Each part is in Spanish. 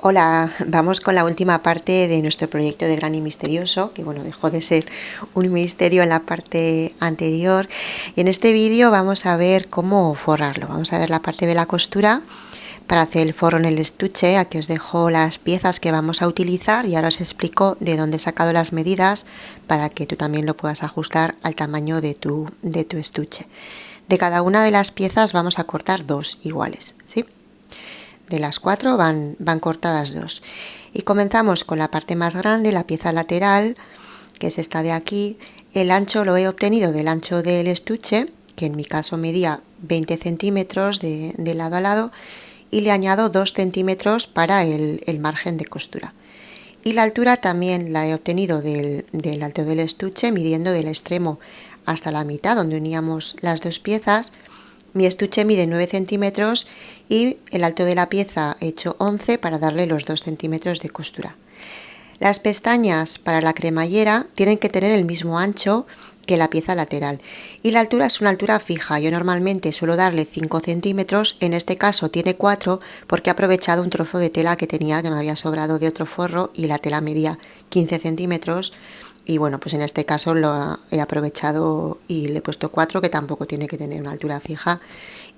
Hola, vamos con la última parte de nuestro proyecto de Gran y Misterioso, que bueno, dejó de ser un misterio en la parte anterior. Y en este vídeo vamos a ver cómo forrarlo. Vamos a ver la parte de la costura para hacer el forro en el estuche. Aquí os dejo las piezas que vamos a utilizar y ahora os explico de dónde he sacado las medidas para que tú también lo puedas ajustar al tamaño de tu estuche. De cada una de las piezas vamos a cortar dos iguales, ¿sí? De las 4 van cortadas 2. Y comenzamos con la parte más grande, la pieza lateral, que es esta de aquí. El ancho lo he obtenido del ancho del estuche, que en mi caso medía 20 centímetros de lado a lado, y le añado 2 centímetros para el margen de costura. Y la altura también la he obtenido del alto del estuche, midiendo del extremo hasta la mitad, donde uníamos las dos piezas. Mi estuche mide 9 centímetros y el alto de la pieza he hecho 11 para darle los 2 centímetros de costura. Las pestañas para la cremallera tienen que tener el mismo ancho que la pieza lateral y la altura es una altura fija. Yo normalmente suelo darle 5 centímetros, en este caso tiene 4 porque he aprovechado un trozo de tela que tenía, que me había sobrado de otro forro, y la tela medía 15 centímetros. Y bueno, pues en este caso lo he aprovechado y le he puesto 4, que tampoco tiene que tener una altura fija,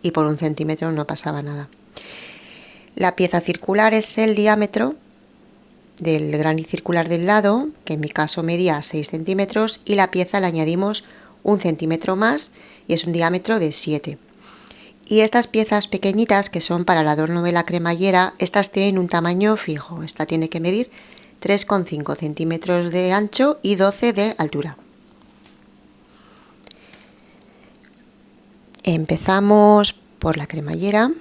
y por 1 centímetro no pasaba nada. La pieza circular es el diámetro del gran y circular del lado, que en mi caso medía 6 centímetros, y la pieza le añadimos 1 centímetro más y es un diámetro de 7. Y estas piezas pequeñitas, que son para el adorno de la cremallera, estas tienen un tamaño fijo. Esta tiene que medir 3,5 centímetros de ancho y 12 de altura. Empezamos por la cremallera.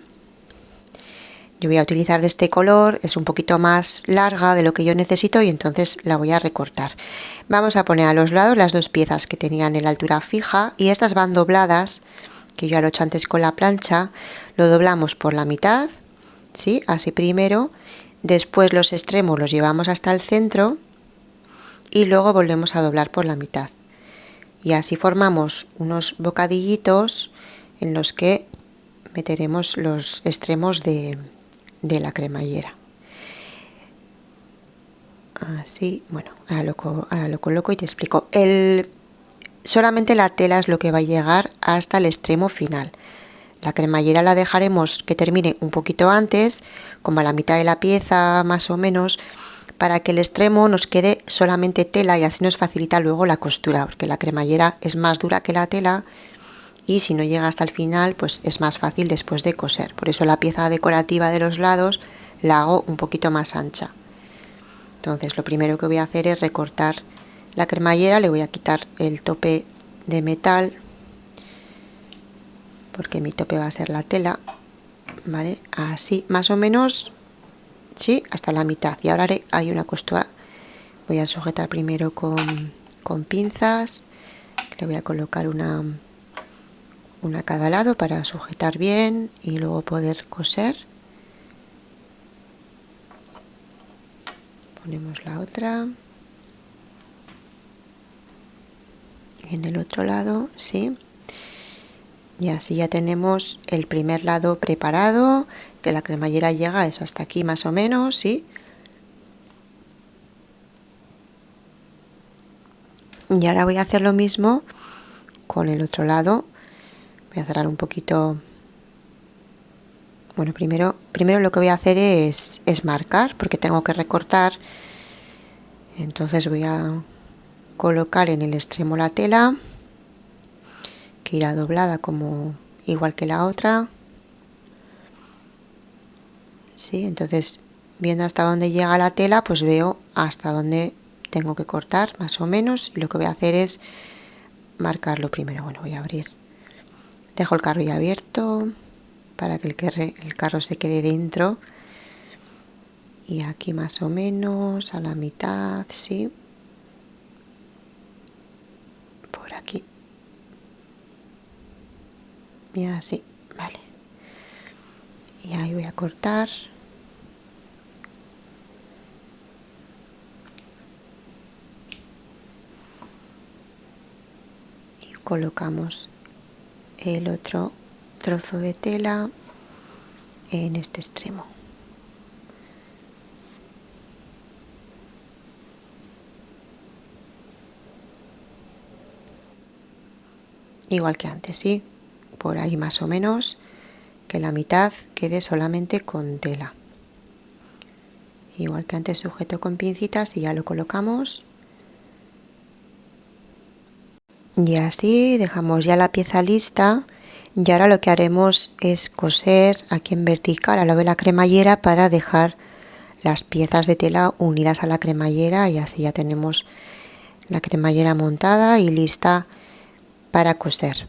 Yo voy a utilizar de este color, es un poquito más larga de lo que yo necesito y entonces la voy a recortar. Vamos a poner a los lados las dos piezas que tenían en la altura fija y estas van dobladas, que yo ya lo he hecho antes con la plancha. Lo doblamos por la mitad, ¿sí? Así primero, después los extremos los llevamos hasta el centro y luego volvemos a doblar por la mitad. Y así formamos unos bocadillitos en los que meteremos los extremos de la cremallera. Así, bueno, ahora lo coloco y te explico. Solamente la tela es lo que va a llegar hasta el extremo final. La cremallera la dejaremos que termine un poquito antes, como a la mitad de la pieza más o menos, para que el extremo nos quede solamente tela y así nos facilita luego la costura, porque la cremallera es más dura que la tela y si no llega hasta el final pues es más fácil después de coser. Por eso la pieza decorativa de los lados la hago un poquito más ancha. Entonces lo primero que voy a hacer es recortar la cremallera. Le voy a quitar el tope de metal porque mi tope va a ser la tela, ¿vale? Así más o menos, sí, hasta la mitad. Y ahora hay una costura. Voy a sujetar primero con pinzas. Le voy a colocar una a cada lado para sujetar bien y luego poder coser. Ponemos la otra en el otro lado, sí, y así ya tenemos el primer lado preparado, que la cremallera llega eso hasta aquí más o menos, sí. Y ahora voy a hacer lo mismo con el otro lado. Voy a cerrar un poquito. Bueno, primero lo que voy a hacer es marcar, porque tengo que recortar. Entonces voy a colocar en el extremo la tela, que irá doblada como igual que la otra. Sí, entonces viendo hasta dónde llega la tela, pues veo hasta dónde tengo que cortar más o menos, y lo que voy a hacer es marcarlo primero. Bueno, voy a abrir. Dejo el carro ya abierto para que el carro se quede dentro. Y aquí más o menos a la mitad, sí. Por aquí. Y así, vale. Y ahí voy a cortar. Y colocamos el otro trozo de tela en este extremo. igual que antes, ¿sí? Por ahí más o menos, que la mitad quede solamente con tela. Igual que antes sujeto con pincitas y ya lo colocamos. Y así dejamos ya la pieza lista. Y ahora lo que haremos es coser aquí en vertical a lo de la cremallera para dejar las piezas de tela unidas a la cremallera, y así ya tenemos la cremallera montada y lista para coser.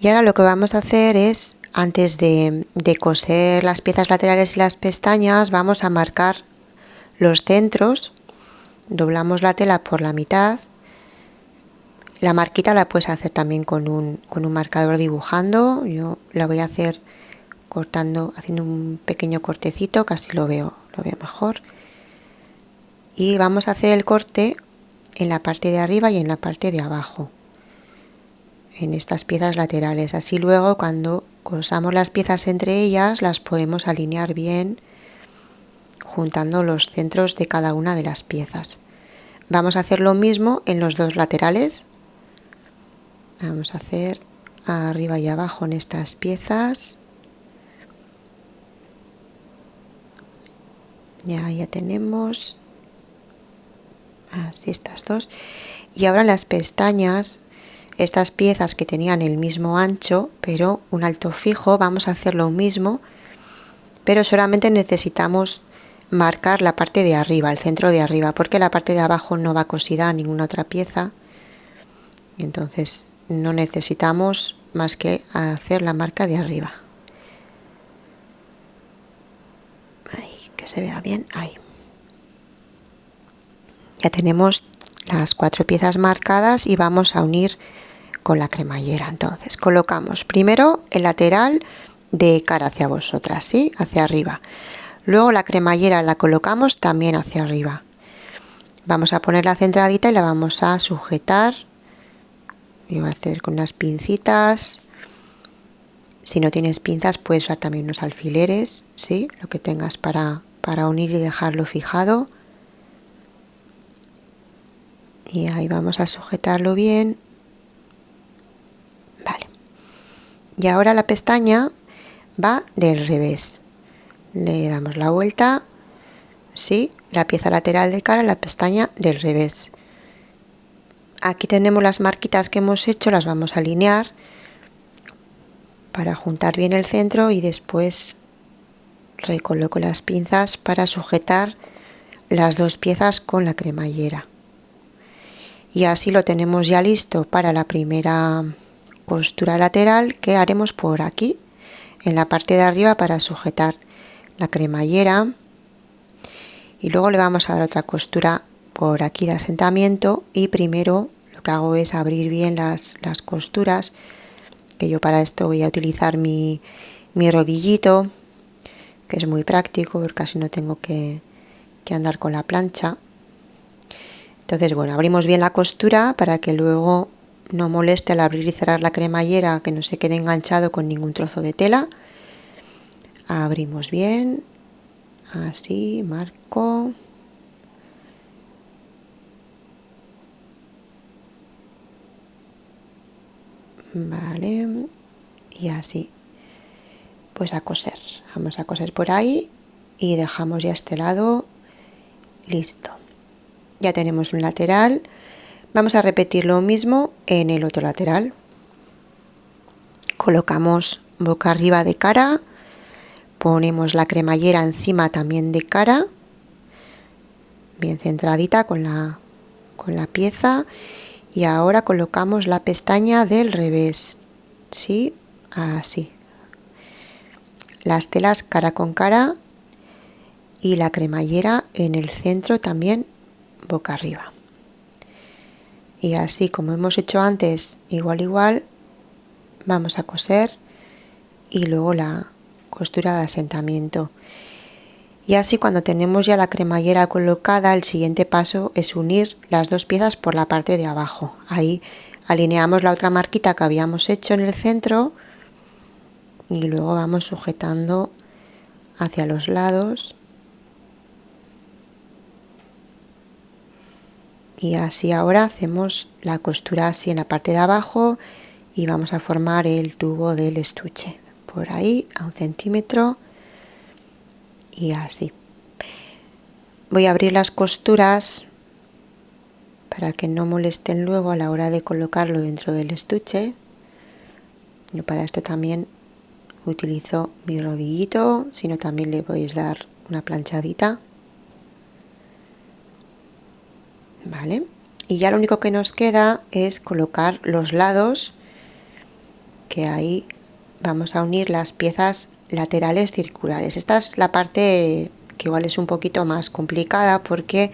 Y ahora lo que vamos a hacer es, antes de coser las piezas laterales y las pestañas, vamos a marcar los centros. Doblamos la tela por la mitad. La marquita la puedes hacer también con un marcador dibujando. Yo la voy a hacer cortando, haciendo un pequeño cortecito, casi lo veo mejor. Y vamos a hacer el corte en la parte de arriba y en la parte de abajo, en estas piezas laterales. Así luego cuando cosamos las piezas entre ellas las podemos alinear bien, juntando los centros de cada una de las piezas. Vamos a hacer lo mismo en los dos laterales. Vamos a hacer arriba y abajo en estas piezas. Ya tenemos así estas dos. Y ahora en las pestañas, estas piezas que tenían el mismo ancho pero un alto fijo, vamos a hacer lo mismo, pero solamente necesitamos marcar la parte de arriba, el centro de arriba, porque la parte de abajo no va cosida a ninguna otra pieza. Y entonces no necesitamos más que hacer la marca de arriba. Ahí, que se vea bien, ahí. Ya tenemos las 4 piezas marcadas y vamos a unir con la cremallera. Entonces colocamos primero el lateral de cara hacia vosotras, ¿sí? Hacia arriba. Luego la cremallera la colocamos también hacia arriba. Vamos a poner la centradita y la vamos a sujetar. Yo voy a hacer con unas pincitas. Si no tienes pinzas puedes usar también unos alfileres, ¿sí? Lo que tengas para unir y dejarlo fijado. Y ahí vamos a sujetarlo bien. Vale. Y ahora la pestaña va del revés. Le damos la vuelta, ¿sí? La pieza lateral de cara, la pestaña del revés. Aquí tenemos las marquitas que hemos hecho, las vamos a alinear para juntar bien el centro y después recoloco las pinzas para sujetar las dos piezas con la cremallera. Y así lo tenemos ya listo para la primera costura lateral que haremos por aquí, en la parte de arriba, para sujetar la cremallera. Y luego le vamos a dar otra costura por aquí de asentamiento, y primero lo que hago es abrir bien las costuras, que yo para esto voy a utilizar mi rodillito, que es muy práctico porque casi no tengo que andar con la plancha. Entonces, bueno, abrimos bien la costura para que luego no moleste al abrir y cerrar la cremallera, que no se quede enganchado con ningún trozo de tela. Abrimos bien, así, marco. Vale, y así. Pues a coser. Vamos a coser por ahí y dejamos ya este lado listo. Ya tenemos un lateral. Vamos a repetir lo mismo en el otro lateral. Colocamos boca arriba de cara, ponemos la cremallera encima también de cara, bien centradita con la pieza, y ahora colocamos la pestaña del revés, ¿sí? Así. Las telas cara con cara y la cremallera en el centro también boca arriba. Y así como hemos hecho antes, igual, vamos a coser y luego la costura de asentamiento. Y así cuando tenemos ya la cremallera colocada, el siguiente paso es unir las dos piezas por la parte de abajo. Ahí alineamos la otra marquita que habíamos hecho en el centro y luego vamos sujetando hacia los lados. Y así ahora hacemos la costura así en la parte de abajo y vamos a formar el tubo del estuche por ahí a 1 centímetro y así. Voy a abrir las costuras para que no molesten luego a la hora de colocarlo dentro del estuche. Yo para esto también utilizo mi rodillito, si no también le podéis dar una planchadita. Vale, y ya lo único que nos queda es colocar los lados, que ahí vamos a unir las piezas laterales circulares. Esta es la parte que igual es un poquito más complicada porque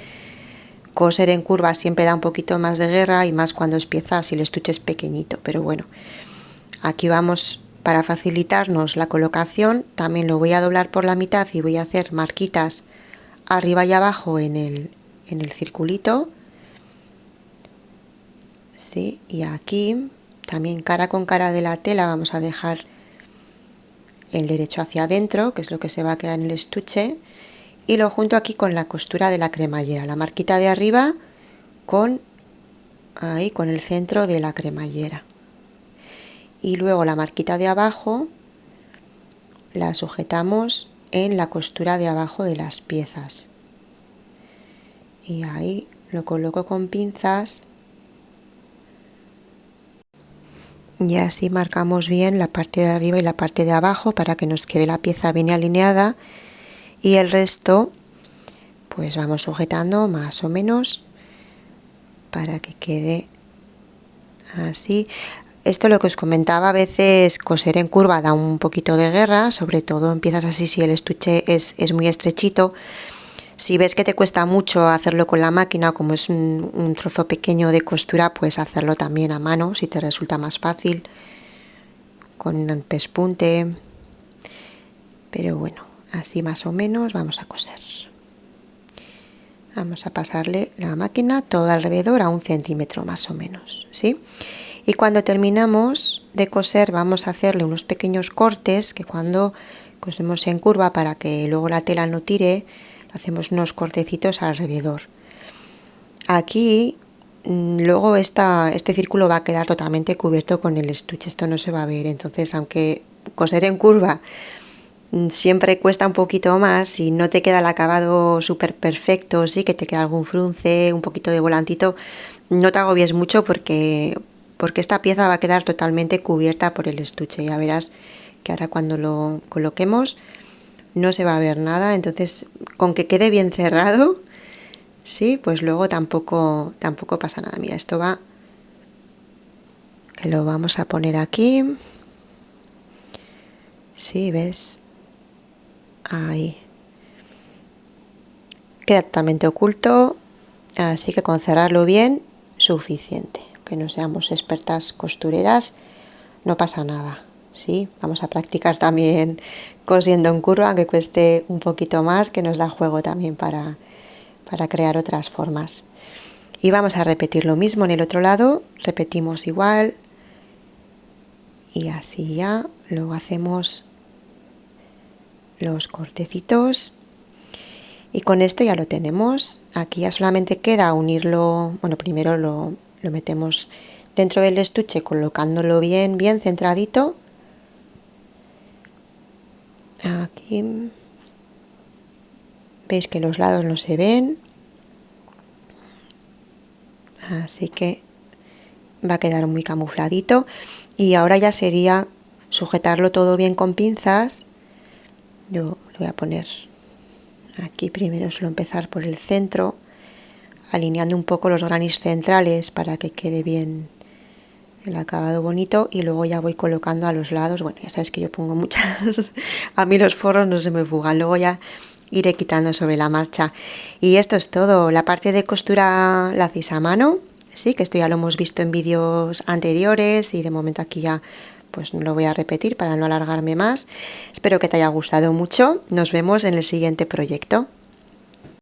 coser en curva siempre da un poquito más de guerra y más cuando es pieza si el estuche es pequeñito, pero bueno, aquí vamos para facilitarnos la colocación, también lo voy a doblar por la mitad y voy a hacer marquitas arriba y abajo en el circulito. Sí, y aquí también cara con cara de la tela vamos a dejar el derecho hacia adentro, que es lo que se va a quedar en el estuche, y lo junto aquí con la costura de la cremallera, la marquita de arriba con ahí con el centro de la cremallera, y luego la marquita de abajo la sujetamos en la costura de abajo de las piezas y ahí lo coloco con pinzas. Y así marcamos bien la parte de arriba y la parte de abajo para que nos quede la pieza bien alineada, y el resto pues vamos sujetando más o menos para que quede así. Esto lo que os comentaba, a veces coser en curva da un poquito de guerra, sobre todo en piezas así si el estuche es muy estrechito. Si ves que te cuesta mucho hacerlo con la máquina, como es un trozo pequeño de costura, puedes hacerlo también a mano si te resulta más fácil, con un pespunte. Pero bueno, así más o menos vamos a coser. Vamos a pasarle la máquina todo alrededor a 1 centímetro más o menos, ¿sí? Y cuando terminamos de coser vamos a hacerle unos pequeños cortes, que cuando cosemos en curva para que luego la tela no tire, hacemos unos cortecitos alrededor. Aquí luego este círculo va a quedar totalmente cubierto con el estuche, esto no se va a ver, entonces aunque coser en curva siempre cuesta un poquito más y no te queda el acabado súper perfecto, sí que te queda algún frunce, un poquito de volantito, no te agobies mucho porque esta pieza va a quedar totalmente cubierta por el estuche. Ya verás que ahora cuando lo coloquemos no se va a ver nada, entonces con que quede bien cerrado, sí, pues luego tampoco pasa nada. Mira, esto va, que lo vamos a poner aquí, sí, ¿ves? Ahí. Queda totalmente oculto, así que con cerrarlo bien, suficiente. Que no seamos expertas costureras, no pasa nada, ¿sí? Vamos a practicar también cosiendo en curva, aunque cueste un poquito más, que nos da juego también para crear otras formas. Y vamos a repetir lo mismo en el otro lado, repetimos igual y así ya luego hacemos los cortecitos y con esto ya lo tenemos. Aquí ya solamente queda unirlo, bueno, primero lo metemos dentro del estuche colocándolo bien centradito. Aquí veis que los lados no se ven, así que va a quedar muy camufladito. Y ahora ya sería sujetarlo todo bien con pinzas. Yo lo voy a poner aquí primero, suelo empezar por el centro, alineando un poco los granis centrales para que quede bien el acabado bonito, y luego ya voy colocando a los lados. Bueno, ya sabes que yo pongo muchas, a mí los forros no se me fugan, luego ya iré quitando sobre la marcha. Y esto es todo. La parte de costura la hacéis a mano, sí, que esto ya lo hemos visto en vídeos anteriores y de momento aquí ya pues no lo voy a repetir para no alargarme más. Espero que te haya gustado mucho. Nos vemos en el siguiente proyecto.